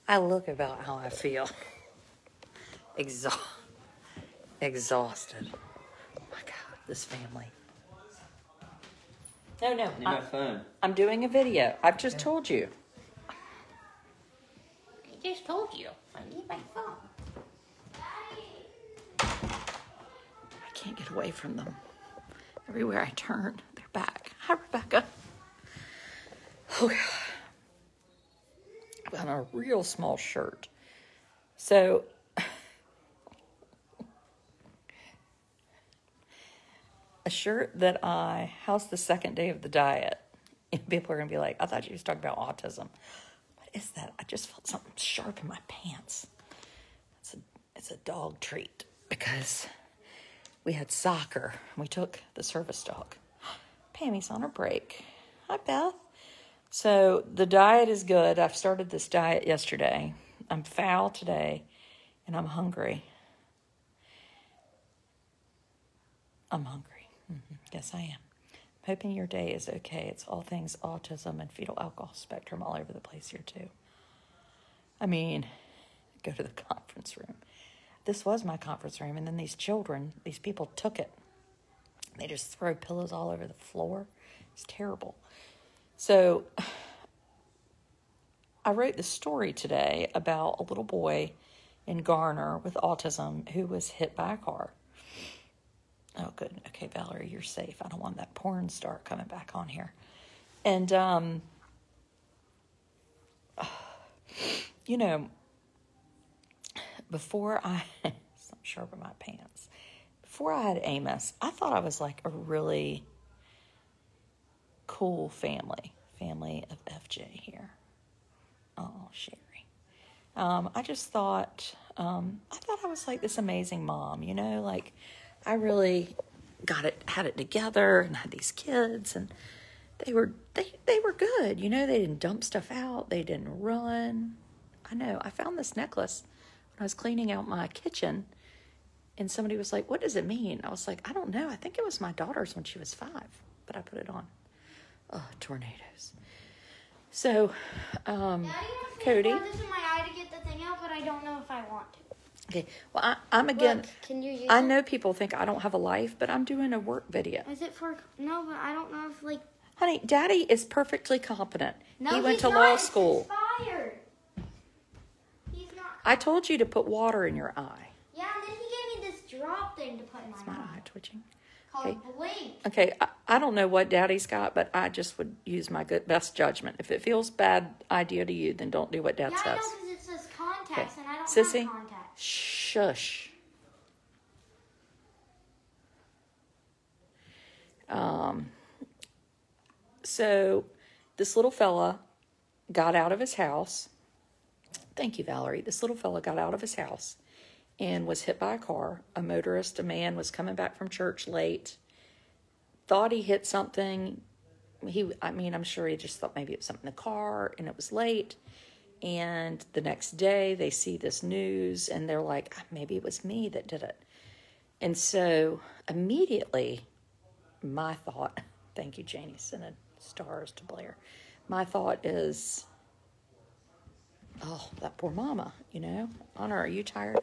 I look about how I feel. Exhausted. Oh my God, this family. No, Need my phone. I'm doing a video. I've just told you. I just told you. I need my phone. I can't get away from them. Everywhere I turn, they're back. Hi, Rebecca. Oh, God. I've got on a real small shirt. So, a shirt that how's the second day of the diet? And people are going to be like, I thought you was talking about autism. What is that? I just felt something sharp in my pants. It's a dog treat because we had soccer. We took the service dog. Pammy's on her break. Hi, Beth. So the diet is good. I've started this diet yesterday. I'm foul today, and I'm hungry. I'm hungry. Mm-hmm. Yes, I am. I'm hoping your day is okay. It's all things autism and fetal alcohol spectrum all over the place here, too. I mean, go to the conference room. This was my conference room, and then these people took it. They just throw pillows all over the floor. It's terrible. So I wrote this story today about a little boy in Garner with autism who was hit by a car. Oh, good. Okay, Valerie, you're safe. I don't want that porn star coming back on here. And, before I'm sharp in my pants. Before I had Amos, I thought I was like a really cool family of FJ here. Oh, Sherry. I just thought, I was like this amazing mom, like I really had it together and had these kids and they were good. They didn't dump stuff out. They didn't run. I know. I found this necklace when I was cleaning out my kitchen and somebody was like, what does it mean? I was like, I don't know. I think it was my daughter's when she was 5, but I put it on. Oh, tornadoes. So, Daddy Cody. wants me to pour this in my eye to get the thing out, but I don't know if I want to. Okay, well, I'm again. Look, can you use I it? know people think I don't have a life, but I'm doing a work video. Is it for... No, but I don't know if, Honey, Daddy is perfectly competent. No, he went he's to not. law It's school. expired. He's not... I told you to put water in your eye. Yeah, and then he gave me this drop thing to put in Is my my eye. eye twitching? Called Okay. Blink. Okay, I don't know what Daddy's got, but I just would use my best judgment. If it feels bad idea to you, then don't do what Dad Yeah, says. I know, because it says contacts, Okay. and I don't Sissy, have contacts. shush. So this little fella got out of his house. Thank you, Valerie. This little fella got out of his house and was hit by a car. A man was coming back from church late, thought he hit something. I'm sure he just thought maybe it was something in the car, and it was late. And the next day they see this news and they're like, maybe it was me that did it. And so immediately my thought, thank you, Janie, sending stars to Blair. My thought is, oh, that poor mama, Honor, are you tired?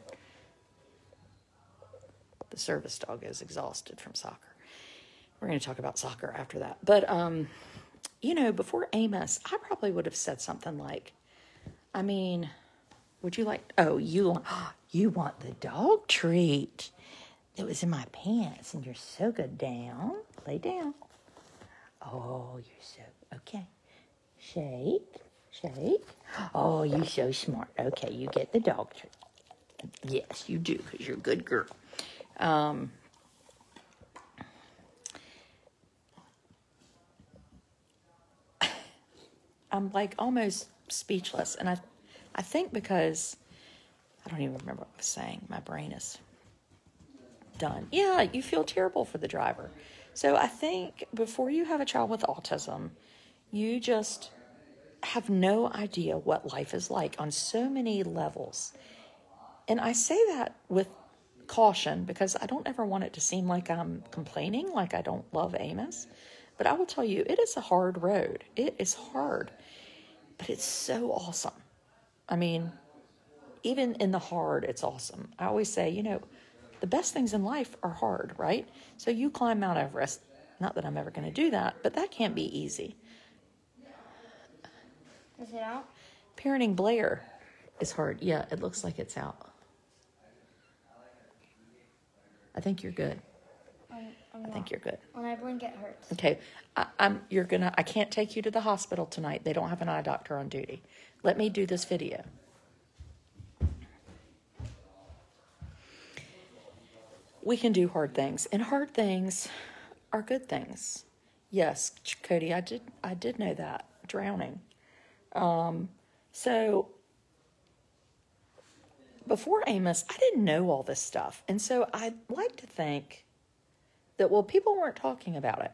The service dog is exhausted from soccer. We're going to talk about soccer after that. But, before Amos, I probably would have said something like, would you like, you want the dog treat that was in my pants and you're so good. Down, lay down. Oh, you're so, okay. Shake. Oh, you're so smart. Okay, you get the dog treat. Yes, you do, because you're a good girl. I'm like almost speechless. And I think because, I don't even remember what I was saying. My brain is done. Yeah, you feel terrible for the driver. So I think before you have a child with autism, you just have no idea what life is like on so many levels. And I say that with caution because I don't ever want it to seem like I'm complaining, like I don't love Amos. But I will tell you, it is a hard road. It is hard, but it's so awesome. I mean, even in the hard, it's awesome. I always say, you know, the best things in life are hard, right? So you climb Mount Everest. Not that I'm ever going to do that, but that can't be easy. Is it out? Parenting Blair is hard. Yeah, it looks like it's out. I think you're good. I think you're good. When I blink, it hurts. Okay, I can't take you to the hospital tonight. They don't have an eye doctor on duty. Let me do this video. We can do hard things, and hard things are good things. Yes, Cody, I did know that. Drowning. So before Amos, I didn't know all this stuff. And so I'd like to think that, well, people weren't talking about it.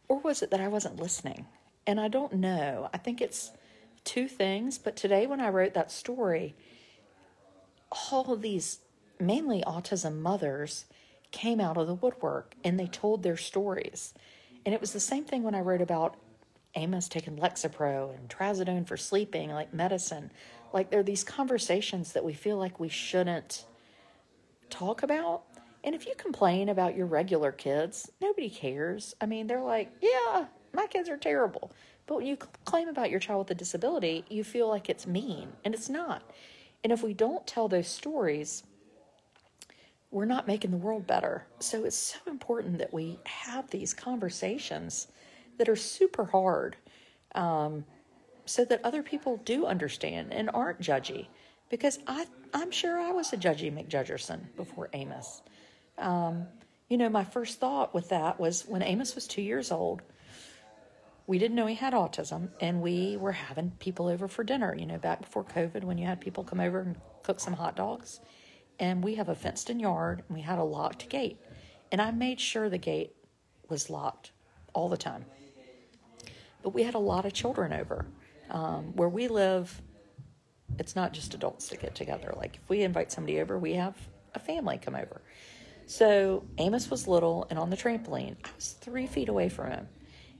Or was it that I wasn't listening? And I don't know. I think it's two things. But today when I wrote that story, all of these, mainly autism mothers, came out of the woodwork and they told their stories. And it was the same thing when I wrote about Amos taking Lexapro and Trazodone for sleeping, like medicine. Like, there are these conversations that we feel like we shouldn't talk about. And if you complain about your regular kids, nobody cares. I mean, they're like, yeah, my kids are terrible. But when you claim about your child with a disability, you feel like it's mean, and it's not. And if we don't tell those stories, we're not making the world better. So it's so important that we have these conversations that are super hard, so that other people do understand and aren't judgy. Because I'm sure I was a judgy McJudgerson before Amos. You know, my first thought with that was when Amos was 2 years old, we didn't know he had autism, and we were having people over for dinner, you know, back before COVID, when you had people come over and cook some hot dogs. And we have a fenced-in yard, and we had a locked gate. And I made sure the gate was locked all the time. But we had a lot of children over. Where we live, it's not just adults that get together. Like, if we invite somebody over, we have a family come over. So Amos was little, and on the trampoline, I was 3 feet away from him.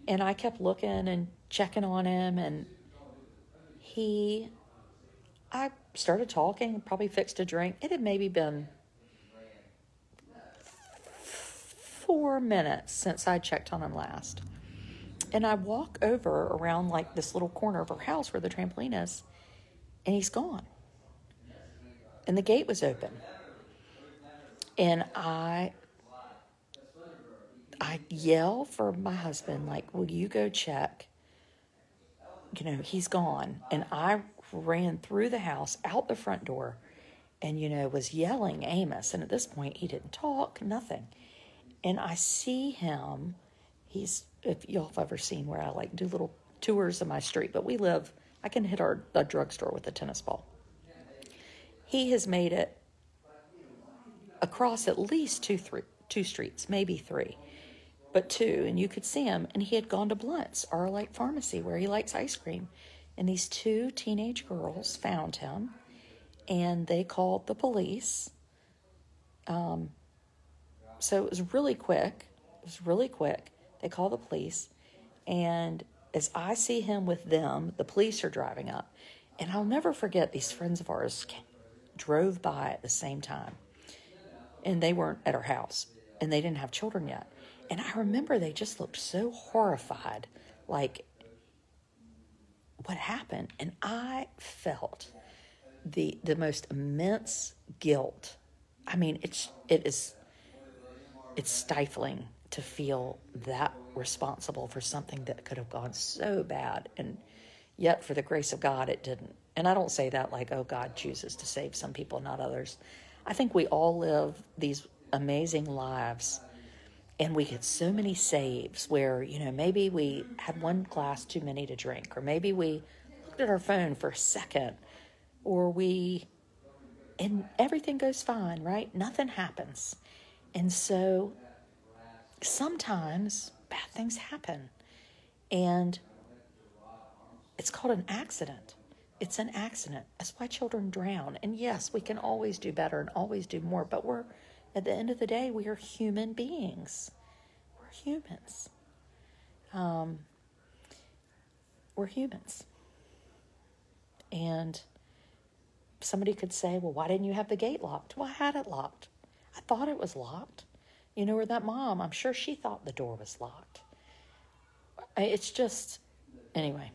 And I kept looking and checking on him, and I started talking, probably fixed a drink. It had maybe been 4 minutes since I checked on him last. And I walk over around like this little corner of our house where the trampoline is, and he's gone. And the gate was open. And I yell for my husband, like, will you go check? You know, he's gone. And I ran through the house, out the front door, and, you know, was yelling Amos. And at this point, he didn't talk, nothing. And I see him. If y'all have ever seen where I like do little tours of my street, but I can hit a drugstore with a tennis ball. He has made it across at least two streets, maybe 3, but 2, and you could see him, and he had gone to Blunt's, our like pharmacy where he likes ice cream. And these 2 teenage girls found him, and they called the police. So it was really quick. They call the police, and as I see him with them, the police are driving up. And I'll never forget, these friends of ours drove by at the same time, and they weren't at our house, and they didn't have children yet. And I remember they just looked so horrified, like, what happened? And I felt the most immense guilt. I mean, it's stifling to feel that responsible for something that could have gone so bad, and yet for the grace of God it didn't. And I don't say that like, oh, God chooses to save some people, not others. I think we all live these amazing lives, and we get so many saves where, you know, maybe we had one glass too many to drink, or maybe we looked at our phone for a second, and everything goes fine, right? Nothing happens. And so sometimes bad things happen, and it's called an accident. It's an accident. That's why children drown. And yes, we can always do better and always do more, but at the end of the day, we are human beings. We're humans. We're humans. And somebody could say, well, why didn't you have the gate locked? Well, I had it locked. I thought it was locked. Or that mom, I'm sure she thought the door was locked. It's just, anyway.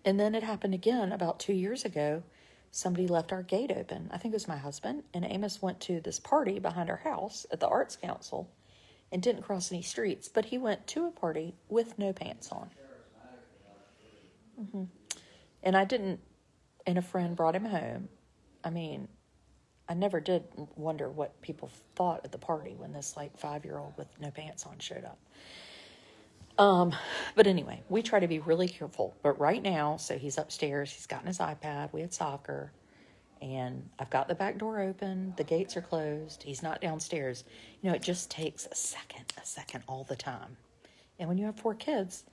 And then it happened again about 2 years ago. Somebody left our gate open. I think it was my husband. And Amos went to this party behind our house at the Arts Council and didn't cross any streets. But he went to a party with no pants on. And and a friend brought him home. I mean, I never did wonder what people thought at the party when this 5-year-old with no pants on showed up. But anyway, we try to be really careful. But right now, so he's upstairs, he's gotten his iPad, we had soccer, and I've got the back door open, the gates are closed, he's not downstairs. It just takes a second all the time. And when you have 4 kids,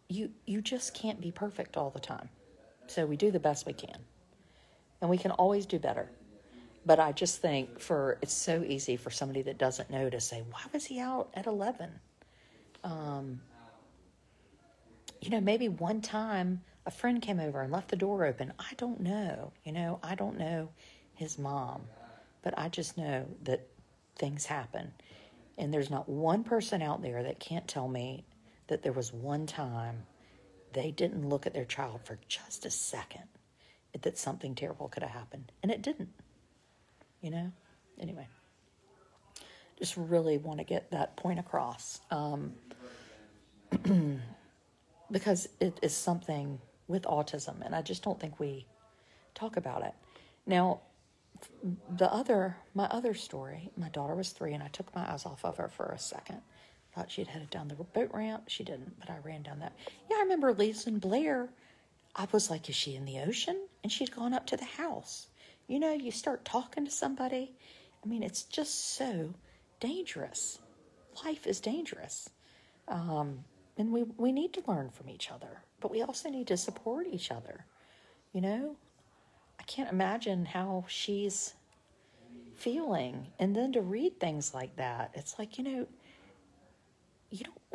you just can't be perfect all the time. So we do the best we can. And we can always do better. But I just think it's so easy for somebody that doesn't know to say, why was he out at 11? Maybe one time a friend came over and left the door open. I don't know. I don't know his mom. But I just know that things happen. And there's not one person out there that can't tell me that there was one time they didn't look at their child for just a second, that something terrible could have happened. And it didn't. Anyway. Just really want to get that point across. Because it is something with autism, and I just don't think we talk about it. Now, my other story, my daughter was 3, and I took my eyes off of her for a second. Thought she'd headed down the boat ramp. She didn't, but I ran down that. Yeah, I remember Lisa and Blair. I was like, is she in the ocean? And she'd gone up to the house. You start talking to somebody. I mean, it's just so dangerous. Life is dangerous. And we need to learn from each other, but we also need to support each other. I can't imagine how she's feeling. And then to read things like that, it's like, we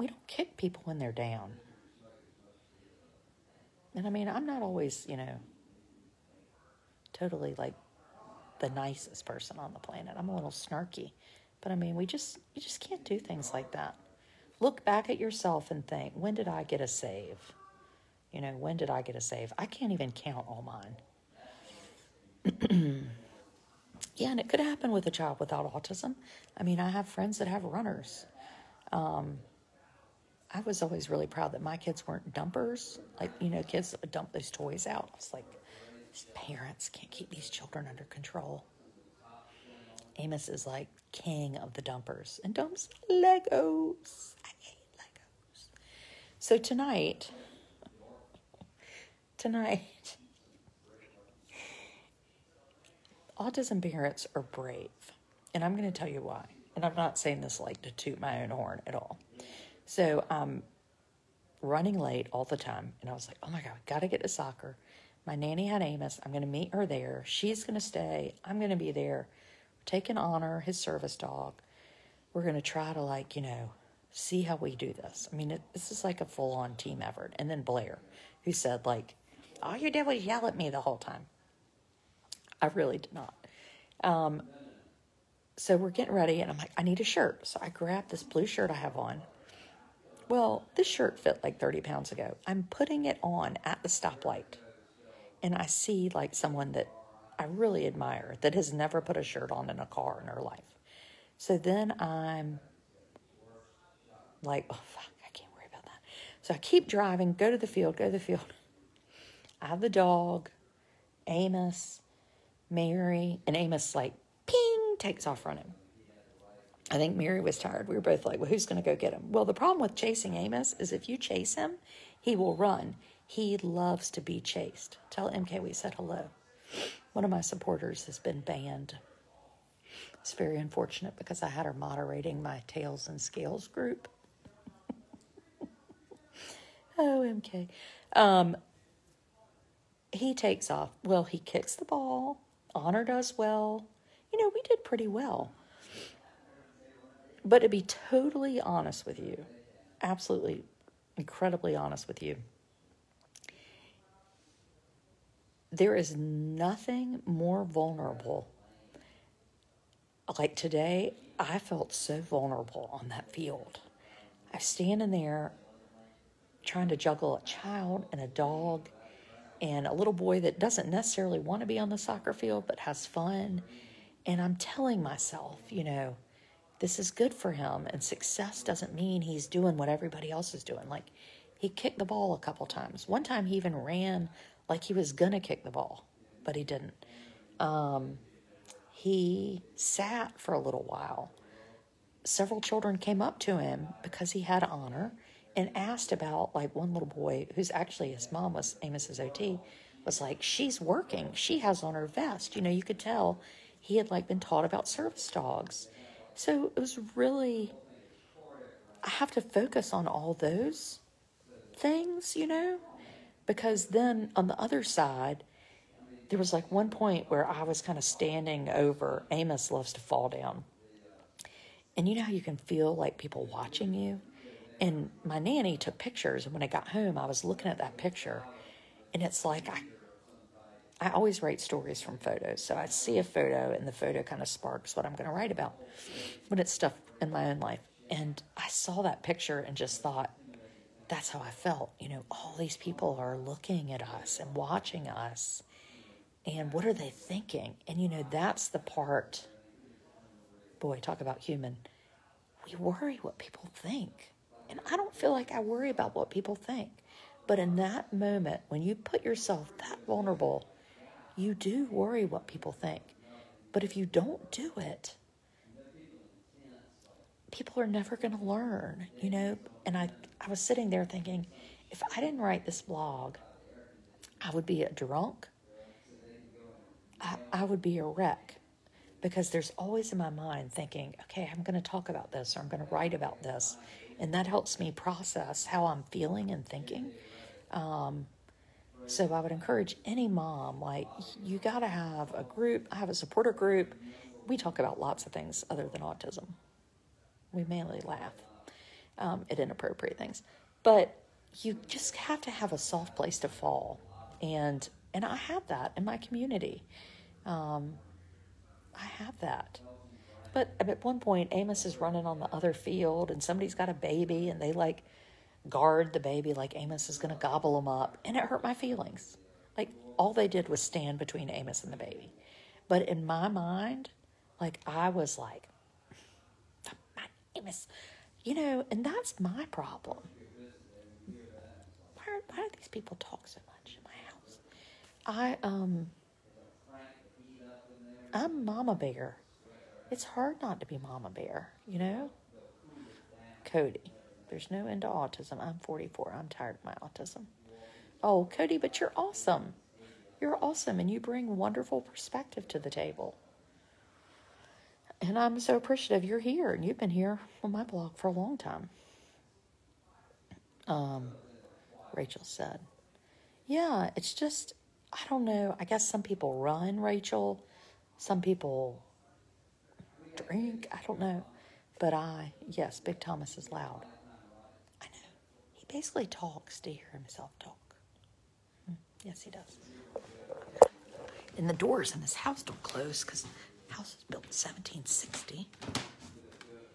don't kick people when they're down. And I mean, I'm not always, totally the nicest person on the planet. I'm a little snarky, but I mean, you just can't do things like that. Look back at yourself and think, when did I get a save? When did I get a save? I can't even count all mine. Yeah, and it could happen with a child without autism. I mean, I have friends that have runners. I was always really proud that my kids weren't dumpers. Kids that would dump those toys out. I was like, these parents can't keep these children under control. Amos is like king of the dumpers and dumps Legos. I hate Legos. So tonight, autism parents are brave. And I'm going to tell you why. And I'm not saying this to toot my own horn at all. So I'm running late all the time. And I was like, oh my God, got to get to soccer. My nanny had Amos. I'm going to meet her there. She's going to stay. I'm going to be there. Taking Honor, his service dog. We're going to try to see how we do this. I mean, this is like a full-on team effort. And then Blair, who said all you did was yell at me the whole time. I really did not. So we're getting ready, and I'm like, I need a shirt. So I grabbed this blue shirt I have on. Well, this shirt fit 30 pounds ago. I'm putting it on at the stoplight, and I see someone that I really admire that has never put a shirt on in a car in her life. So then I'm like, oh, fuck, I can't worry about that. So I keep driving, go to the field. I have the dog, Amos, Mary, and Amos ping, takes off running. I think Mary was tired. We were both like, well, who's going to go get him? Well, the problem with chasing Amos is if you chase him, he will run. He loves to be chased. Tell MK we said hello. One of my supporters has been banned. It's very unfortunate because I had her moderating my Tails and Scales group. Oh, MK. He takes off. Well, he kicks the ball. Honor does well. We did pretty well. But to be totally honest with you, absolutely incredibly honest with you, there is nothing more vulnerable. Like today, I felt so vulnerable on that field. I was standing there trying to juggle a child and a dog and a little boy that doesn't necessarily want to be on the soccer field but has fun. And I'm telling myself, this is good for him. And success doesn't mean he's doing what everybody else is doing. Like, he kicked the ball a couple times. One time he even ran like he was going to kick the ball, but he didn't. He sat for a little while. Several children came up to him because he had honor and asked about, like, one little boy who's actually, his mom was Amos's OT, was like, she's working. She has on her vest. You could tell he had, like, been taught about service dogs. So it was really, I have to focus on all those things, because then on the other side, there was like one point where I was kind of standing over. Amos loves to fall down. And you know how you can feel like people watching you? And my nanny took pictures, and when I got home, I was looking at that picture, and it's like I always write stories from photos. So I see a photo, and the photo kind of sparks what I'm going to write about when it's stuff in my own life. And I saw that picture and just thought, that's how I felt. All these people are looking at us and watching us. And what are they thinking? And, that's the part, boy, talk about human. We worry what people think. And I don't feel like I worry about what people think. But in that moment, when you put yourself that vulnerable, you do worry what people think. But if you don't do it, people are never going to learn, And I was sitting there thinking, if I didn't write this blog, I would be a drunk. I would be a wreck, because there's always in my mind thinking, okay, I'm going to talk about this, or I'm going to write about this. And that helps me process how I'm feeling and thinking. So I would encourage any mom, like, you got to have a group. I have a supporter group. We talk about lots of things other than autism. We mainly laugh at inappropriate things. But you just have to have a soft place to fall. And I have that in my community. I have that. But at one point, Amos is running on the other field, and somebody's got a baby, and they, like, guard the baby like Amos is going to gobble them up. And it hurt my feelings. Like, all they did was stand between Amos and the baby. But in my mind, like, I was like, my Amos, and that's my problem. Why do these people talk so much in my house? I'm Mama Bear. It's hard not to be Mama Bear, Cody, there's no end to autism. I'm 44. I'm tired of my autism. Oh, Cody, but you're awesome. You're awesome, and you bring wonderful perspective to the table. And I'm so appreciative you're here, and you've been here on my blog for a long time. Rachel said, yeah, it's just, I don't know. I guess some people run, Rachel. Some people drink. I don't know. But yes, Big Thomas is loud. I know. He basically talks to hear himself talk. Yes, he does. And the doors in this house don't close because the house was built in 1760.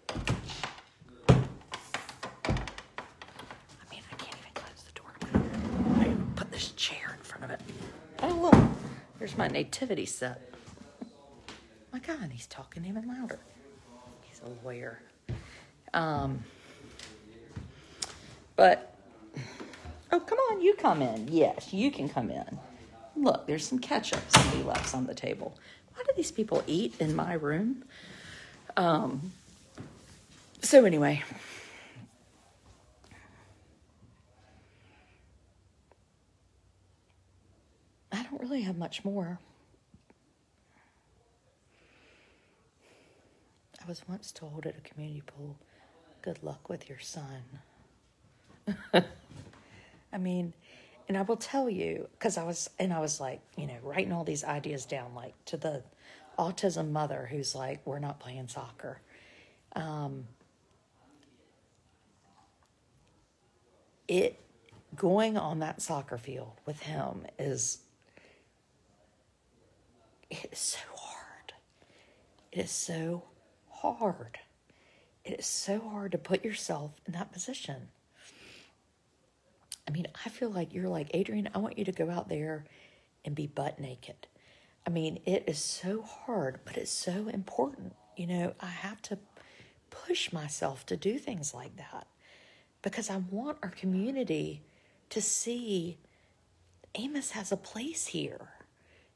I can't even close the door. I'm going to put this chair in front of it. Oh, look. There's my nativity set. My God, he's talking even louder. He's a lawyer. But, oh, come on, you come in. Yes, you can come in. Look, there's some ketchup somebody left on the table. Why do these people eat in my room? So anyway. I don't really have much more. I was once told at a community pool, good luck with your son. And I will tell you, because I was like, writing all these ideas down, like to the autism mother who's like, we're not playing soccer. Going on that soccer field with him is it is so hard. It is so hard. It is so hard to put yourself in that position. I mean, I feel like you're like, Adrian, I want you to go out there and be butt naked. I mean, it is so hard, but it's so important. You know, I have to push myself to do things like that because I want our community to see Amos has a place here,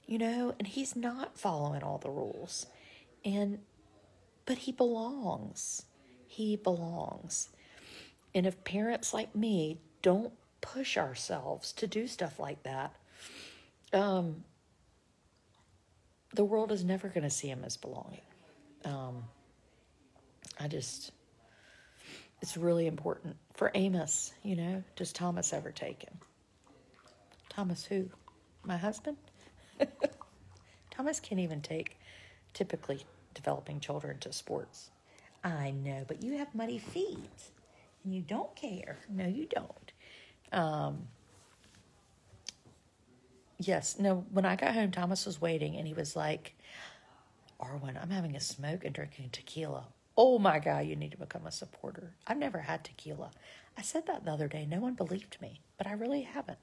you know, and he's not following all the rules. But he belongs. He belongs. And if parents like me don't push ourselves to do stuff like that, the world is never going to see him as belonging. It's really important for Amos, you know. Does Thomas ever take him? Thomas who? My husband? Thomas can't even take typically developing children to sports. I know, but you have muddy feet and you don't care. No, you don't. Yes, no, when I got home, Thomas was waiting and he was like, Arwen, I'm having a smoke and drinking tequila. Oh my God, you need to become a supporter. I've never had tequila. I said that the other day. No one believed me, but I really haven't.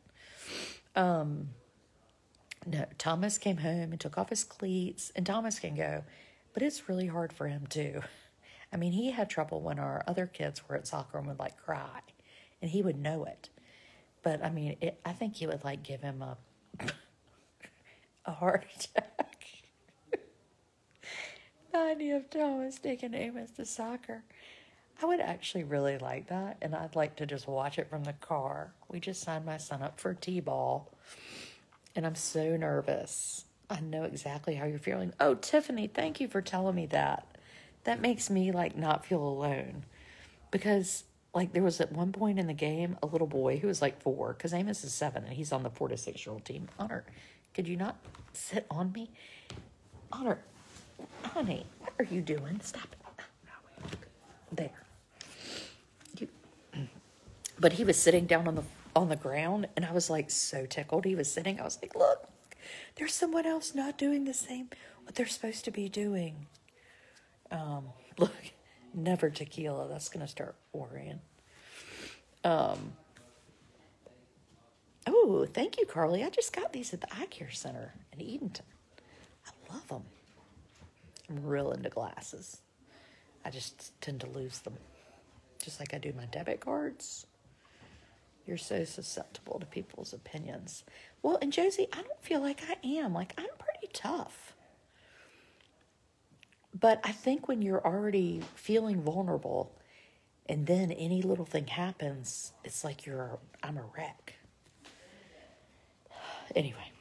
No, Thomas came home and took off his cleats, and Thomas can go, but it's really hard for him too. I mean, he had trouble when our other kids were at soccer and would like cry, and he would know it. But I mean, I think he would like give him a heart attack. The idea of Thomas taking Amos to soccer. I would actually really like that, and I'd like to just watch it from the car. We just signed my son up for T-ball, and I'm so nervous. I know exactly how you're feeling. Oh, Tiffany, thank you for telling me that. That makes me, like, not feel alone. Because, like, there was at one point in the game, a little boy who was, like, 4, because Amos is 7, and he's on the 4 to 6-year-old team. Honor, could you not sit on me? Honor, honey, what are you doing? Stop it. There. But he was sitting down on the ground, and I was like so tickled. He was sitting. I was like, look, there's someone else not doing the same what they're supposed to be doing. Look, never tequila. That's gonna start worrying. Oh, thank you, Carly. I just got these at the Eye Care Center in Edenton. I love them. I'm real into glasses. I just tend to lose them, just like I do my debit cards. You're so susceptible to people's opinions. Well, and Josie, I don't feel like I am. Like, I'm pretty tough. But I think when you're already feeling vulnerable and then any little thing happens, it's like I'm a wreck. Anyway.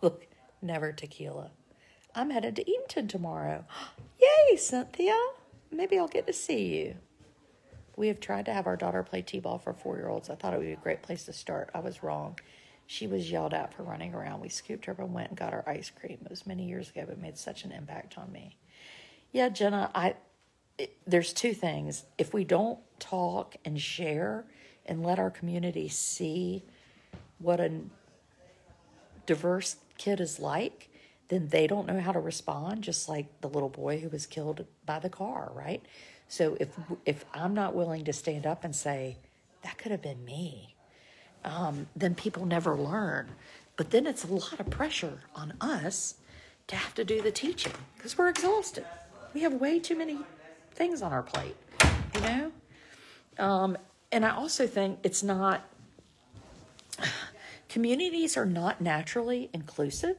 Look, never tequila. I'm headed to Edenton tomorrow. Yay, Cynthia. Maybe I'll get to see you. We have tried to have our daughter play t-ball for 4-year-olds. I thought it would be a great place to start. I was wrong. She was yelled at for running around. We scooped her up and went and got her ice cream. It was many years ago, but it made such an impact on me. Yeah, Jenna, there's 2 things. If we don't talk and share and let our community see what a diverse kid is like, then they don't know how to respond, just like the little boy who was killed by the car, right? So if I'm not willing to stand up and say, that could have been me, then people never learn. But then it's a lot of pressure on us to have to do the teaching because we're exhausted. We have way too many things on our plate, you know? And I also think communities are not naturally inclusive.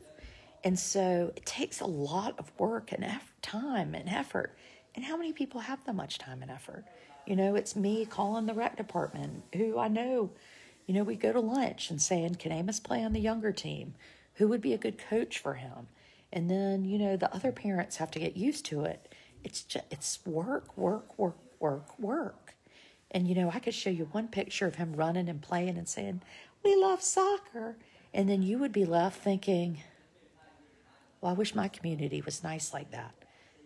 And so it takes a lot of work and time and effort. And how many people have that much time and effort? You know, it's me calling the rec department, who I know, you know, we go to lunch and saying, can Amos play on the younger team? Who would be a good coach for him? And then, you know, the other parents have to get used to it. It's work. And, you know, I could show you one picture of him running and playing and saying, we love soccer. And then you would be left thinking, well, I wish my community was nice like that.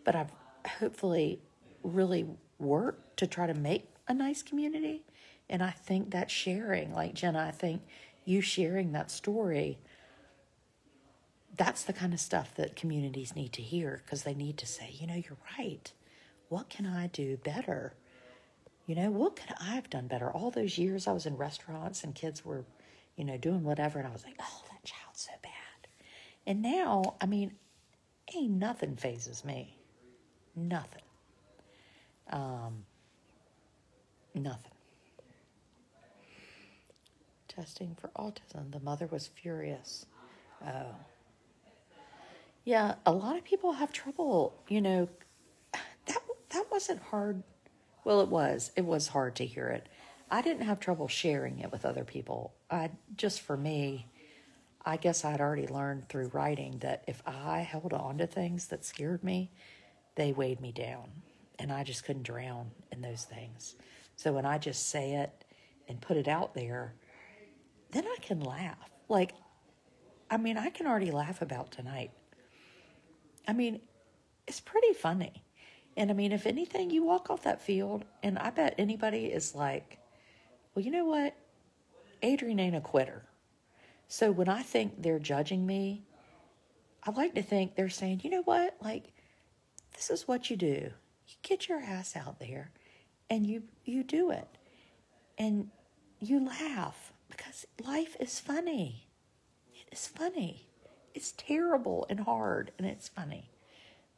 But I've hopefully really worked to try to make a nice community. And I think that sharing, like Jenna, I think you sharing that story, that's the kind of stuff that communities need to hear, because they need to say, you're right. What can I do better? What could I have done better? All those years I was in restaurants and kids were, doing whatever. And I was like, oh, that child's so bad. And now, ain't nothing phases me. Nothing. Nothing. Testing for autism. The mother was furious. Oh. Yeah, a lot of people have trouble, that wasn't hard. Well, it was. It was hard to hear it. I didn't have trouble sharing it with other people. Just for me, I guess I'd already learned through writing that if I held on to things that scared me, they weighed me down. And I just couldn't drown in those things. So when I just say it and put it out there, then I can laugh. I can already laugh about tonight. It's pretty funny. And if anything, you walk off that field, and I bet anybody is like, well, you know what? Adrienne ain't a quitter. So when I think they're judging me, I like to think they're saying, you know what? This is what you do. You get your ass out there, and you do it. And you laugh, because life is funny. It is funny. It's terrible and hard, and it's funny.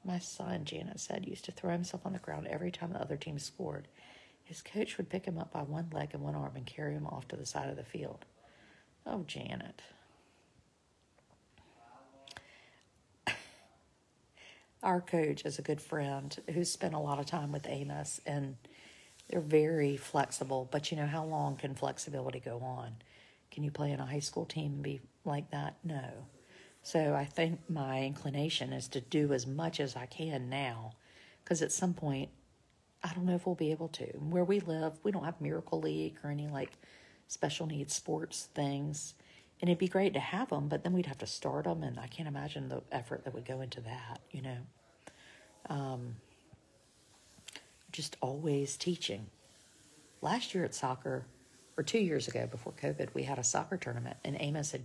My son, Janet said, used to throw himself on the ground every time the other team scored. His coach would pick him up by one leg and one arm and carry him off to the side of the field. Oh, Janet. Our coach is a good friend who's spent a lot of time with Amos, and they're very flexible. But how long can flexibility go on? Can you play in a high school team and be like that? No. So I think my inclination is to do as much as I can now, because at some point, I don't know if we'll be able to. Where we live, we don't have Miracle League or any special needs sports things. And it'd be great to have them, but then we'd have to start them, and I can't imagine the effort that would go into that, Just always teaching. Last year at soccer, or 2 years ago before COVID, we had a soccer tournament, and Amos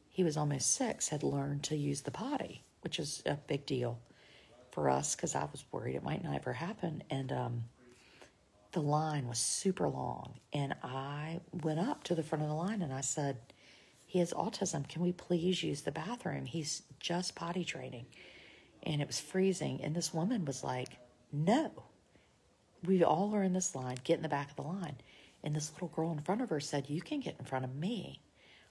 he was almost 6, had learned to use the potty, which is a big deal for us because I was worried it might not ever happen. And the line was super long, and I went up to the front of the line and I said, he has autism. Can we please use the bathroom? He's just potty training. And it was freezing, and this woman was like, no. We all are in this line. Get in the back of the line. And this little girl in front of her said, you can get in front of me.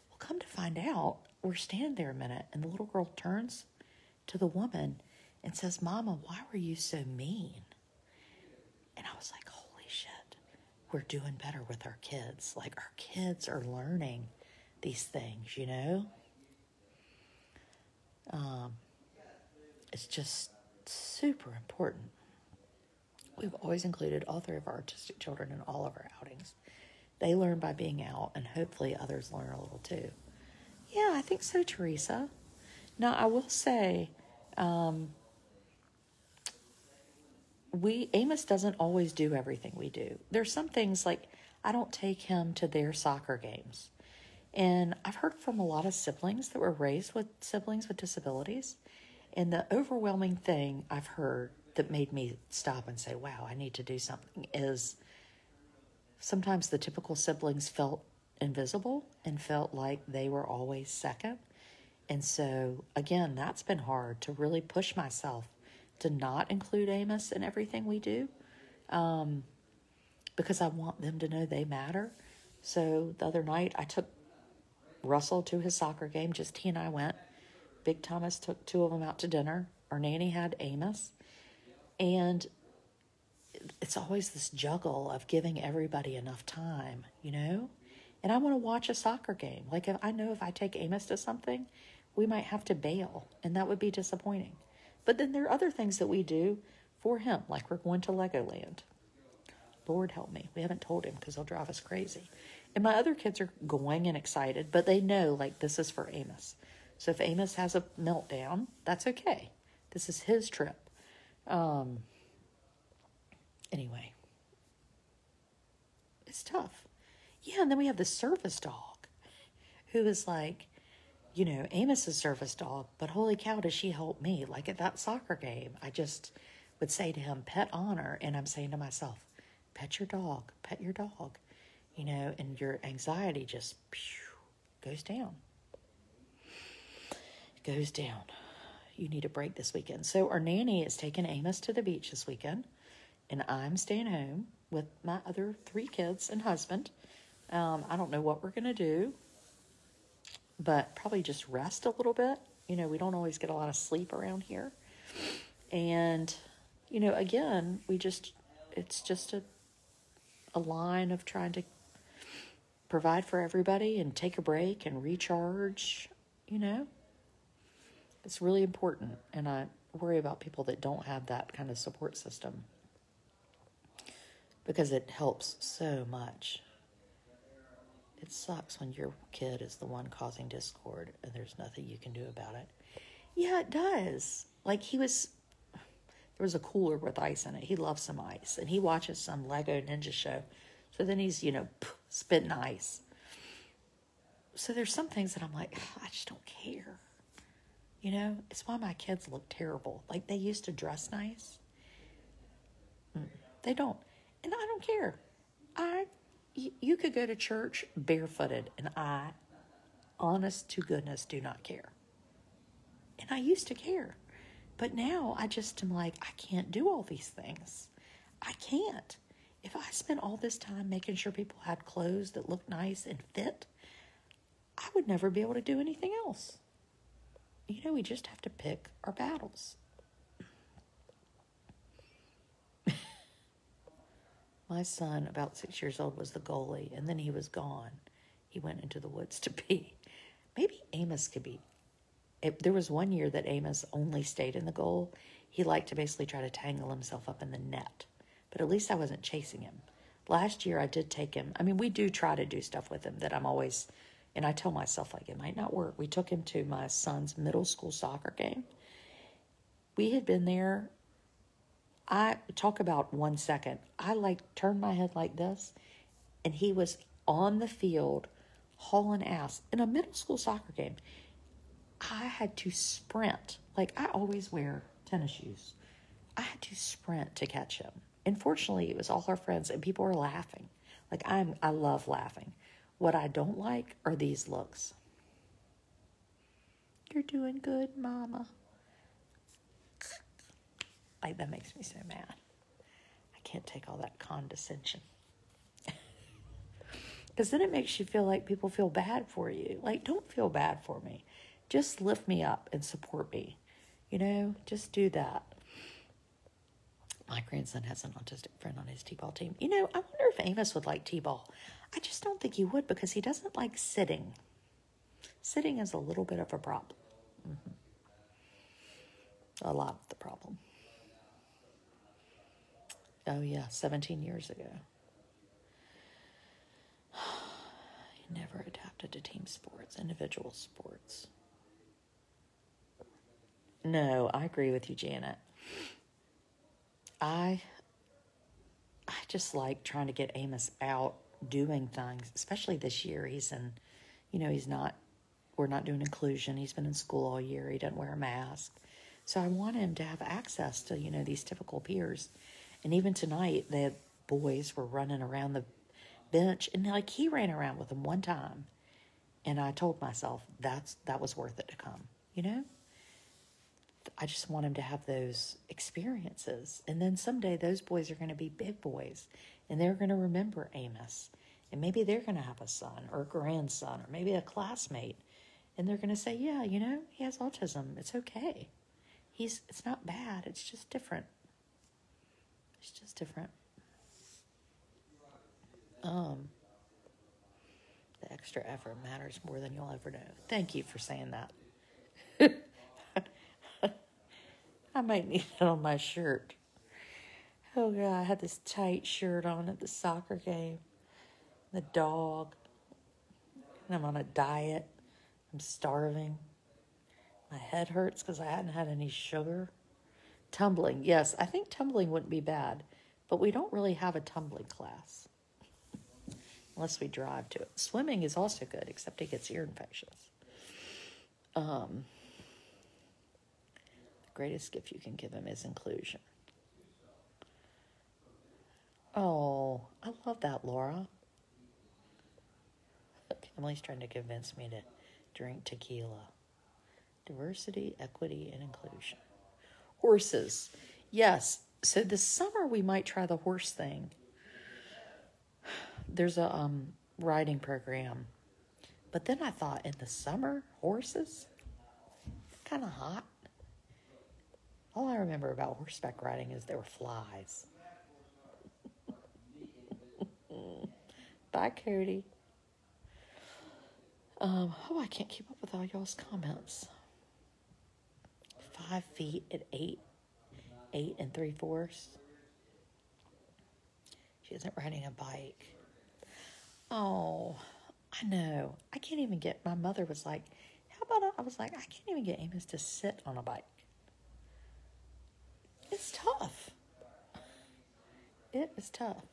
Well, come to find out, we're standing there a minute, and the little girl turns to the woman and says, Mama, why were you so mean? And I was like, holy shit, we're doing better with our kids. Our kids are learning these things, It's just super important. We've always included all 3 of our autistic children in all of our outings. They learn by being out, and hopefully others learn a little too. Yeah, I think so, Teresa. Now, I will say, Amos doesn't always do everything we do. There's some things I don't take him to their soccer games. And I've heard from a lot of siblings that were raised with siblings with disabilities. And the overwhelming thing I've heard that made me stop and say, wow, I need to do something, is sometimes the typical siblings felt invisible and felt like they were always second. And so, again, that's been hard to really push myself to not include Amos in everything we do, because I want them to know they matter. So the other night I took Russell to his soccer game. Just he and I went. Big Thomas took 2 of them out to dinner. Our nanny had Amos. And it's always this juggle of giving everybody enough time, And I want to watch a soccer game. If I know if I take Amos to something, we might have to bail, and that would be disappointing. But then there are other things that we do for him, like we're going to Legoland. Lord help me. We haven't told him because he'll drive us crazy. And my other kids are going and excited, but they know, this is for Amos. So if Amos has a meltdown, that's okay. This is his trip. Anyway, it's tough. Yeah, and then we have the service dog. who is like, you know, Amos is service dog, but holy cow, does she help me? Like at that soccer game, I just would say to him, pet Honor. And I'm saying to myself, pet your dog, you know, and your anxiety just goes down. It goes down. You need a break this weekend. So our nanny is taking Amos to the beach this weekend, and I'm staying home with my other 3 kids and husband. I don't know what we're going to do, but probably just rest a little bit. You know, we don't always get a lot of sleep around here. And, you know, again, it's just a line of trying to provide for everybody and take a break and recharge, you know. It's really important, and I worry about people that don't have that kind of support system because it helps so much. It sucks when your kid is the one causing discord and there's nothing you can do about it. Yeah, it does. Like there was a cooler with ice in it. He loves some ice, and he watches some Lego Ninja show. So then he's, you know, spitting ice. So there's some things that I'm like, I just don't care. You know, it's why my kids look terrible. Like, they used to dress nice. They don't. And I don't care. You could go to church barefooted, and I, honest to goodness, do not care. And I used to care. But now I just am like, I can't do all these things. I can't. If I spent all this time making sure people had clothes that looked nice and fit, I would never be able to do anything else. You know, we just have to pick our battles. My son, about 6 years old, was the goalie, and then he was gone. He went into the woods to pee. Maybe Amos could be. There was one year that Amos only stayed in the goal. He liked to basically try to tangle himself up in the net. But at least I wasn't chasing him. Last year I did take him. I mean, we do try to do stuff with him that I'm always, and I tell myself, like, it might not work. We took him to my son's middle school soccer game. We had been there. I talk about 1 second. I turned my head like this, and he was on the field hauling ass in a middle school soccer game. I had to sprint. Like, I always wear tennis shoes. I had to sprint to catch him. And fortunately, it was all our friends, and people were laughing. Like, I love laughing. What I don't like are these looks. You're doing good, Mama. Like, that makes me so mad. I can't take all that condescension. Because then it makes you feel like people feel bad for you. Like, don't feel bad for me. Just lift me up and support me. You know, just do that. My grandson has an autistic friend on his t-ball team. You know, I wonder if Amos would like t-ball. I just don't think he would, because he doesn't like sitting. Sitting is a little bit of a problem. A lot of the problem. Oh, yeah, 17 years ago. He never adapted to team sports, individual sports. No, I agree with you, Janet. I just like trying to get Amos out doing things, especially this year. He's in, you know, we're not doing inclusion. He's been in school all year. He doesn't wear a mask. So I want him to have access to, you know, these typical peers. And even tonight, the boys were running around the bench, and like he ran around with them one time. And I told myself that was worth it to come, you know? I just want him to have those experiences. And then someday those boys are going to be big boys, and they're going to remember Amos. And maybe they're going to have a son or a grandson or maybe a classmate. And they're going to say, yeah, you know, he has autism. It's okay. It's not bad. It's just different. It's just different. The extra effort matters more than you'll ever know. Thank you for saying that. I might need it on my shirt. Oh, God, I had this tight shirt on at the soccer game. The dog. And I'm on a diet. I'm starving. My head hurts because I hadn't had any sugar. Tumbling. Yes, I think tumbling wouldn't be bad. But we don't really have a tumbling class. unless we drive to it. Swimming is also good, except it gets ear infections. The greatest gift you can give him is inclusion. Oh, I love that, Laura. Emily's trying to convince me to drink tequila. Diversity, equity, and inclusion. Horses. Yes. So this summer we might try the horse thing. There's a riding program. But then I thought, in the summer, horses? Kind of hot. All I remember about horseback riding is there were flies. Bye, Cody. I can't keep up with all y'all's comments. 5 feet at 8 3/4. She isn't riding a bike. Oh, I know. I can't even get, my mother was like, how about, I was like, I can't even get Amos to sit on a bike. It's tough. It is tough.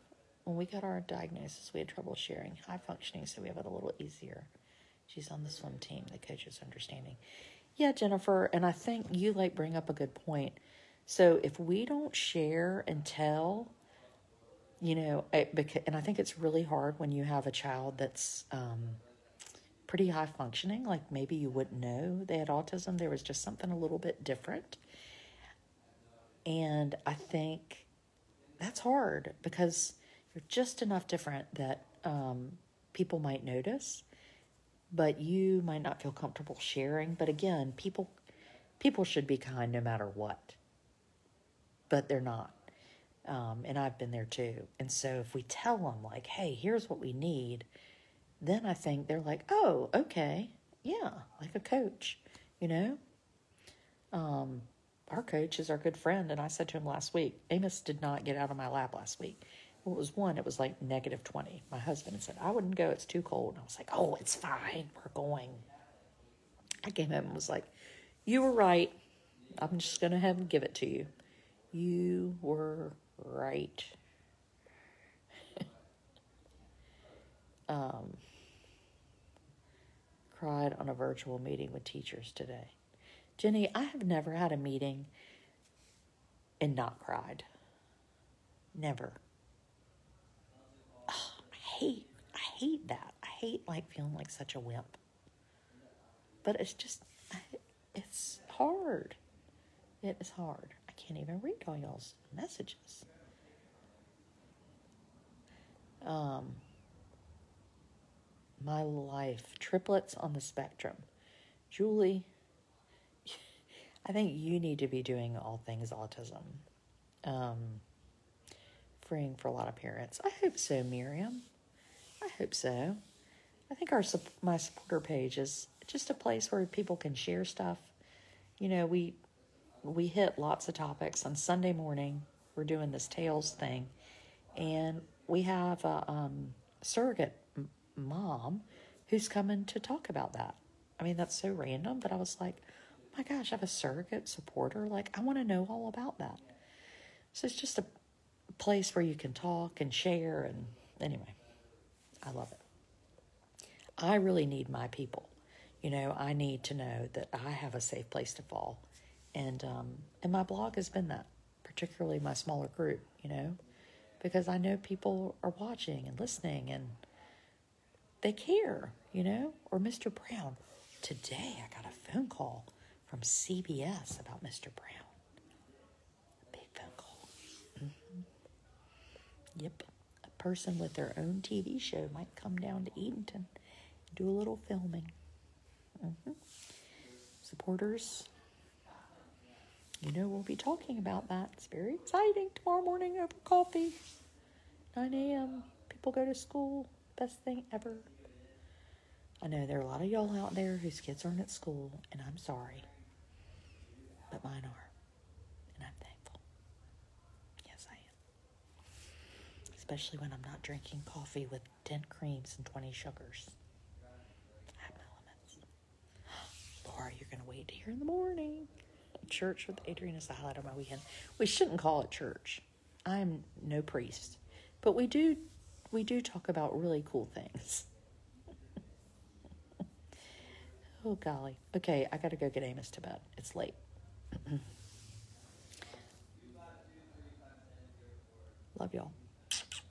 When we got our diagnosis, we had trouble sharing. High functioning, so we have it a little easier. She's on the swim team. The coach is understanding. Yeah, Jennifer, and I think you bring up a good point. So if we don't share and tell, and I think it's really hard when you have a child that's pretty high functioning, like maybe you wouldn't know they had autism. There was just something a little bit different. And I think that's hard because you're just enough different that people might notice, but you might not feel comfortable sharing. But again, people should be kind no matter what, but they're not. And I've been there too. And so if we tell them like, hey, here's what we need, then I think they're like, oh, okay. Yeah. Like a coach, our coach is our good friend. And I said to him last week, Amos did not get out of my lap last week. Well, it was like -20. My husband said, I wouldn't go. It's too cold. And I was like, oh, it's fine. We're going. I came home and was like, you were right. I'm just going to have him give it to you. You were right. Cried on a virtual meeting with teachers today. Jenny, I have never had a meeting and not cried. Never. Oh, I hate that. I hate feeling like such a wimp. But it's hard. It is hard. I can't even read all y'all's messages. My life. Triplets on the spectrum. Julie, I think you need to be doing all things autism. Freeing for a lot of parents. I hope so, Miriam. I hope so. I think my supporter page is just a place where people can share stuff. We hit lots of topics. On Sunday morning, we're doing this Tales thing, and we have a surrogate mom who's coming to talk about that. I mean, that's so random, but I was like, oh my gosh, I have a surrogate supporter. I want to know all about that. So it's just a place where you can talk and share, and anyway, I love it. I really need my people. I need to know that I have a safe place to fall. And my blog has been that, particularly my smaller group, because I know people are watching and listening and they care, or Mr. Brown. Today I got a phone call from CBS about Mr. Brown. A big phone call. Mm-hmm. Yep. A person with their own TV show might come down to Edenton and do a little filming. Mm-hmm. Supporters, we'll be talking about that. It's very exciting. Tomorrow morning over coffee. 9 a.m. People go to school. Best thing ever. I know there are a lot of y'all out there whose kids aren't at school, and I'm sorry. But mine are. And I'm thankful. Yes, I am. Especially when I'm not drinking coffee with 10 creams and 20 sugars. I have my limits. Laura, you're going to wait to hear in the morning. Church with Adrian is the highlight of my weekend. We shouldn't call it church. I'm no priest. But we do we do talk about really cool things. Oh, golly. Okay, I got to go get Amos to bed. It's late. Love y'all.